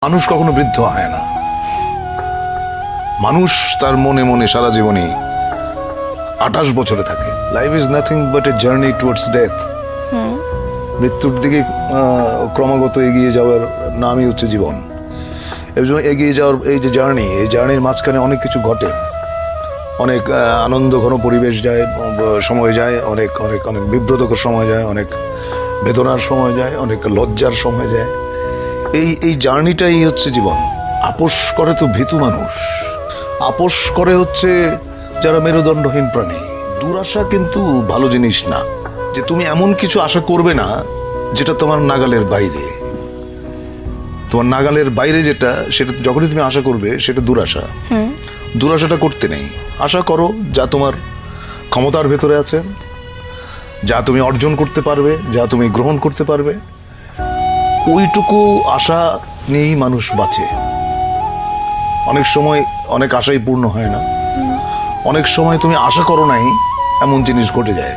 মানুষ কখনো বৃদ্ধ হয় না। মানুষ তার মনে মনে সারা জীবনে 28 বছরে থাকে। Life is nothing but a journey towards death. মৃত্যুর দিকে ক্রমাগত এগিয়ে যাওয়ার নামই হচ্ছে জীবন। এই জন্য এগিয়ে যাওয়ার এই যে জার্নি, এই জার্নির মাঝখানে অনেক কিছু ঘটে। অনেক আনন্দ ঘন পরিবেশ যায়, সময় যায়, অনেক অনেক অনেক বিব্রতকর সময় যায়, অনেক বেদনার সময় যায়, অনেক লজ্জার সময় যায়। এই জার্নিটাই হচ্ছে জীবন। আপোষ করে তো ভীতু মানুষ, আপোষ করে হচ্ছে যারা মেরুদণ্ডহীন প্রাণী। দুরাশা কিন্তু ভালো জিনিস না, যে তুমি এমন কিছু আশা করবে না যেটা তোমার নাগালের বাইরে। তোমার নাগালের বাইরে যেটা, সেটা যখনই তুমি আশা করবে সেটা দুরাশা। দুরাশাটা করতে নেই। আশা করো যা তোমার ক্ষমতার ভেতরে আছে, যা তুমি অর্জন করতে পারবে, যা তুমি গ্রহণ করতে পারবে, ওইটুকু আশা নিয়েই মানুষ বাঁচে। অনেক সময় অনেক আশাই পূর্ণ হয় না। অনেক সময় তুমি আশা করো নাই এমন জিনিস ঘটে যায়।